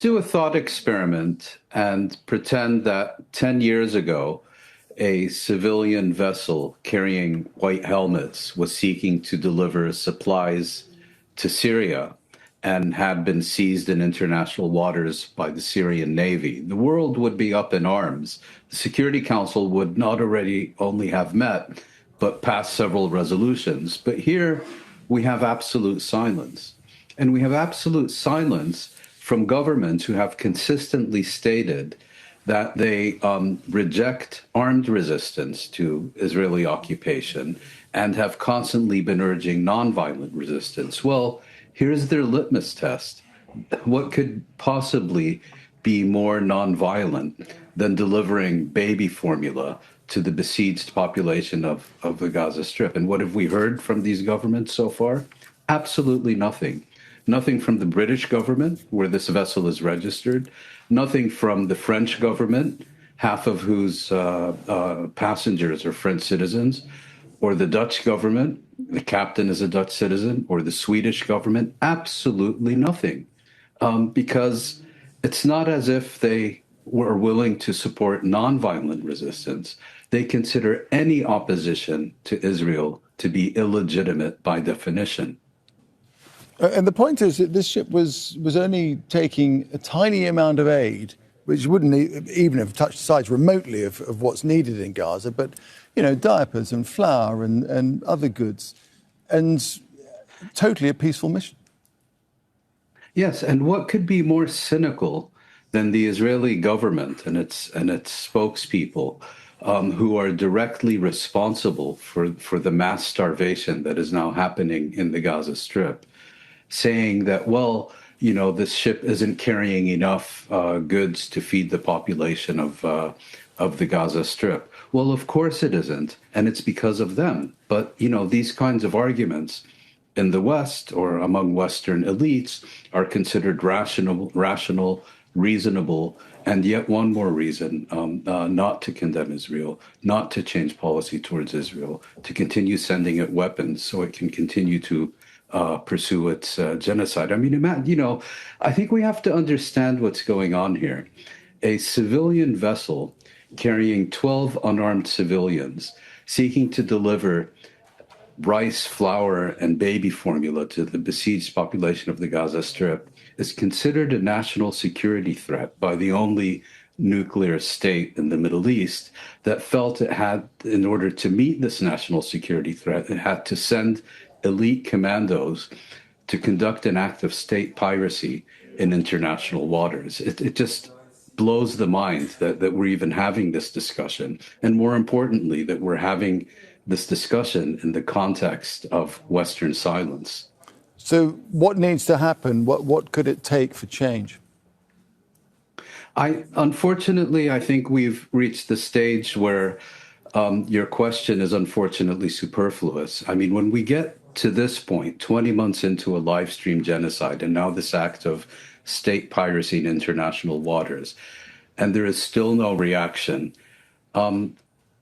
Do a thought experiment and pretend that 10 years ago, a civilian vessel carrying white helmets was seeking to deliver supplies to Syria and had been seized in international waters by the Syrian Navy. The world would be up in arms. The Security Council would not already only have met, but passed several resolutions. But here we have absolute silence. And we have absolute silence from governments who have consistently stated that they reject armed resistance to Israeli occupation and have constantly been urging nonviolent resistance. Well, here's their litmus test. What could possibly be more nonviolent than delivering baby formula to the besieged population of the Gaza Strip? And what have we heard from these governments so far? Absolutely nothing. Nothing from the British government, where this vessel is registered. Nothing from the French government, half of whose passengers are French citizens, or the Dutch government, the captain is a Dutch citizen, or the Swedish government. Absolutely nothing. Because it's not as if they were willing to support nonviolent resistance. They consider any opposition to Israel to be illegitimate by definition. And the point is that this ship was only taking a tiny amount of aid, which wouldn't even have touched the sides remotely of what's needed in Gaza, but, you know, diapers and flour and other goods, and totally a peaceful mission. Yes, and what could be more cynical than the Israeli government and its spokespeople, who are directly responsible for the mass starvation that is now happening in the Gaza Strip, saying that, well, you know, this ship isn't carrying enough goods to feed the population of the Gaza Strip. Well, of course it isn't, and it's because of them. But, you know, these kinds of arguments in the West or among Western elites are considered rational, reasonable, and yet one more reason not to condemn Israel, not to change policy towards Israel, to continue sending it weapons so it can continue to pursue its genocide. I mean, you know, I think we have to understand what's going on here. A civilian vessel carrying 12 unarmed civilians seeking to deliver rice, flour, and baby formula to the besieged population of the Gaza Strip is considered a national security threat by the only nuclear state in the Middle East that felt it had, in order to meet this national security threat, it had to send elite commandos to conduct an act of state piracy in international waters. It just blows the mind that we're even having this discussion. And more importantly, that we're having this discussion in the context of Western silence. So what needs to happen? What could it take for change? Unfortunately, I think we've reached the stage where your question is unfortunately superfluous. I mean, when we get to this point, 20 months into a live stream genocide, and now this act of state piracy in international waters, and there is still no reaction,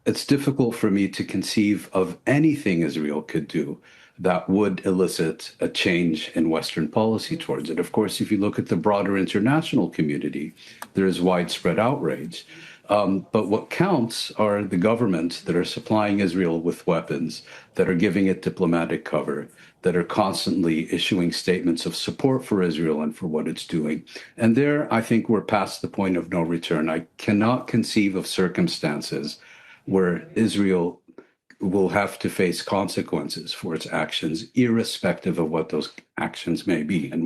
it's difficult for me to conceive of anything Israel could do that would elicit a change in Western policy towards it. Of course, if you look at the broader international community, there is widespread outrage. But what counts are the governments that are supplying Israel with weapons, that are giving it diplomatic cover, that are constantly issuing statements of support for Israel and for what it's doing. And there, I think we're past the point of no return. I cannot conceive of circumstances where Israel will have to face consequences for its actions, irrespective of what those actions may be. And